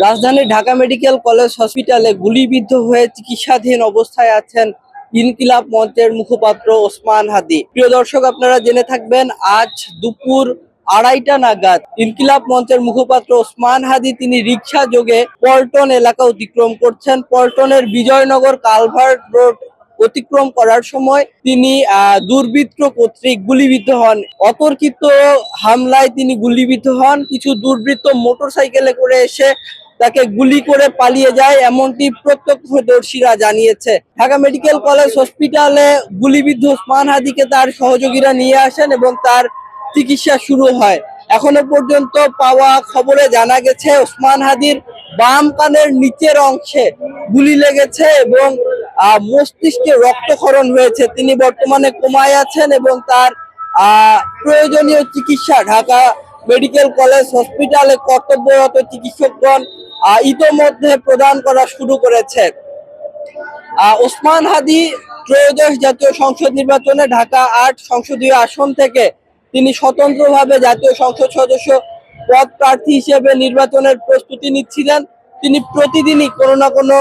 রাজধানীর Dhaka medical college হসপিটালে গুলিবিদ্ধ হয়ে চিকিৎসাধীন অবস্থায় আছেন ইনকিলাব মঞ্চের মুখপাত্র ওসমান হাদি। প্রিয় দর্শক, আপনারা জেনে থাকবেন আজ দুপুর 2:30টা নাগাদ ইনকিলাব মঞ্চের মুখপাত্র ওসমান হাদি তিনি রিকশা যোগে পল্টন এলাকা অতিক্রম করছেন। পল্টনের বিজয়নগর কালভার্ট রোড অতিক্রম করার সময় তিনি দুর্বৃত্ত কর্তৃক গুলিবিদ্ধ হন। অতর্কিত হামলায় তিনি গুলিবিদ্ধ হন। কিছু দুর্বৃত্ত মোটরসাইকেলে করে এসে তাকে গুলি করে পালিয়ে যায়, এমনটি প্রত্যক্ষদর্শীরা জানিয়েছে। ঢাকা মেডিকেল কলেজ হসপিটালে গুলিবিদ্ধ ওসমান হাদিকে তার সহযোগীরা নিয়ে আসেন এবং তার চিকিৎসা শুরু হয়। এখনো পর্যন্ত পাওয়া খবরে জানা গেছে ওসমান হাদির বাম কানের নিচের অংশে গুলি লেগেছে এবং মস্তিষ্কে রক্তক্ষরণ হয়েছে। তিনি বর্তমানে কোমায় আছেন এবং তার প্রয়োজনীয় চিকিৎসা ঢাকা মেডিকেল কলেজ হসপিটালে কর্তব্যরত চিকিৎসকগণ ইতোমধ্যে প্রদান করা শুরু করেছে। ওসমান হাদি ত্রয়োদশ জাতীয় সংসদ নির্বাচনে ঢাকা ৮ সংসদীয় আসন থেকে তিনি স্বতন্ত্রভাবে জাতীয় সংসদ সদস্য পদ প্রার্থী হিসেবে নির্বাচনের প্রস্তুতি নিচ্ছিলেন। তিনি প্রতিদিনই কোনো না কোনো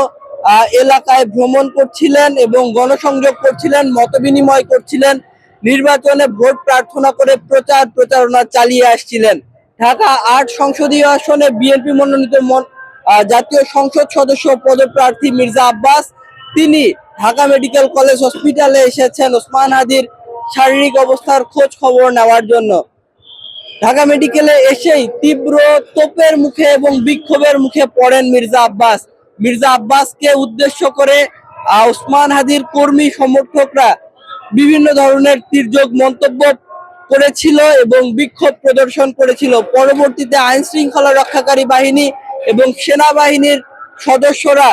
এলাকায় ভ্রমণ করছিলেন এবং গণসংযোগ করছিলেন, মতবিনিময় করছিলেন, নির্বাচনে ভোট প্রার্থনা করে প্রচারণা চালিয়ে আসছিলেন। ঢাকা ৮ সংসদীয় আসনে বিএনপি মনোনীত জাতীয় সংসদ সদস্য পদপ্রার্থী মির্জা আব্বাস তিনি ঢাকা মেডিকেল কলেজ হসপিটালে এসেছেন ওসমান হাদির শারীরিক অবস্থার খোঁজ খবর নেওয়ার জন্য। ঢাকা মেডিকেলে এসেই তীব্র তোপের মুখে এবং বিক্ষোভের মুখে পড়েন মির্জা আব্বাস। মির্জা আব্বাসকে উদ্দেশ্য করে ওসমান হাদির কর্মী সমর্থকরা বিভিন্ন ধরনের তির্যক মন্তব্য করেছিল এবং বিক্ষোভ প্রদর্শন করেছিল। পরবর্তীতে আইন শৃঙ্খলা রক্ষাকারী বাহিনী এবং সেনাবাহিনীর সদস্যরা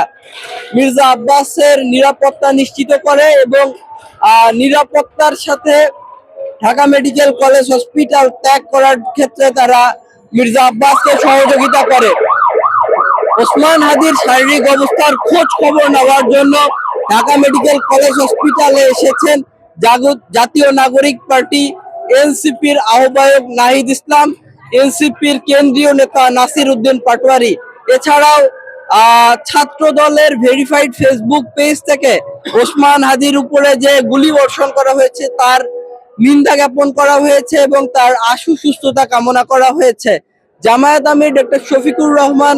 মির্জা আব্বাসের নিরাপত্তা নিশ্চিত করে এবং নিরাপত্তার সাথে ঢাকা মেডিকেল কলেজ হসপিটাল ত্যাগ করার ক্ষেত্রে তারা মির্জা আব্বাসকে সহযোগিতা করে। ওসমান হাদির শারীরিক অবস্থার খোঁজ খবর নেওয়ার জন্য ঢাকা মেডিকেল কলেজ হসপিটালে এসেছেন জাতীয় নাগরিক পার্টি এনসিপির আহ্বায়ক নাহিদ ইসলাম, এনসিপির কেন্দ্রীয় নেতা নাসির উদ্দিন পাটোয়ারি। এছাড়াও ছাত্র দলের ভেরিফাইড ফেসবুক পেজ থেকে ওসমান হাদির উপরে যে গুলি বর্ষণ করা হয়েছে তার নিন্দা জ্ঞাপন করা হয়েছে এবং তার আশু সুস্থতা কামনা করা হয়েছে। জামায়াত আমির ডক্টর শফিকুর রহমান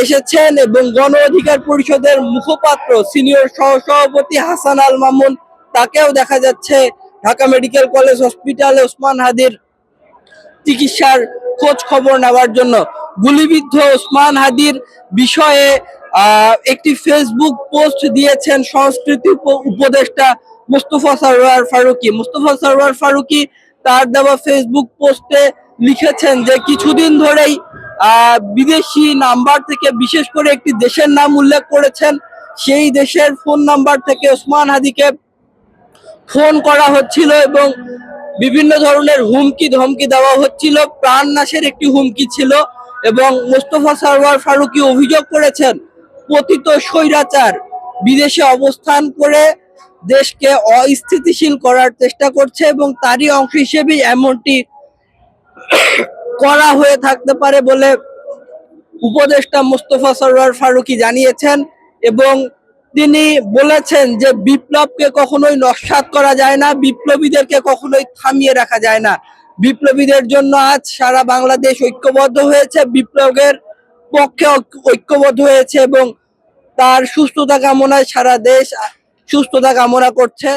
এসেছেন এবং গণ অধিকার পরিষদের মুখপাত্র সিনিয়র সহসভাপতি হাসান আল মামুন তাকেও দেখা যাচ্ছে ঢাকা মেডিকেল কলেজ হসপিটালে ওসমান হাদির চিকিৎসার খোঁজ খবর নেওয়ার জন্য। গুলিবিদ্ধ ওসমান হাদির বিষয়ে একটি ফেসবুক পোস্ট দিয়েছেন সংস্কৃতি উপদেষ্টা মুস্তফা সরওয়ার ফারুকী। মুস্তফা সরওয়ার ফারুকী তার দেওয়া ফেসবুক পোস্টে লিখেছেন যে কিছুদিন ধরেই বিদেশি নাম্বার থেকে, বিশেষ করে একটি দেশের নাম উল্লেখ করেছেন, সেই দেশের ফোন নাম্বার থেকে ওসমান হাদিকে ফোন করা হচ্ছিল এবং বিভিন্ন ধরনের হুমকি ধমকি দেওয়া হচ্ছিল, প্রাণ নাশের একটি হুমকি ছিল। এবং মুস্তফা সরওয়ার ফারুকী অভিযোগ করেছেন পতিত স্বৈরাচার বিদেশে অবস্থান করে দেশকে অস্থিতিশীল করার চেষ্টা করছে এবং তারই অংশ হিসেবেই এমনটি করা হয়ে থাকতে পারে বলে উপদেষ্টা মুস্তফা সরওয়ার ফারুকী জানিয়েছেন। এবং তিনি বলেছেন যে বিপ্লবকে কখনোই নস্যাৎ করা যায় না, বিপ্লবীদেরকে কখনোই থামিয়ে রাখা যায় না। বিপ্লবীদের জন্য আজ সারা বাংলাদেশ ঐক্যবদ্ধ হয়েছে, বিপ্লবের পক্ষে ঐক্যবদ্ধ হয়েছে এবং তার সুস্থতা কামনায় সারা দেশ সুস্থতা কামনা করছে।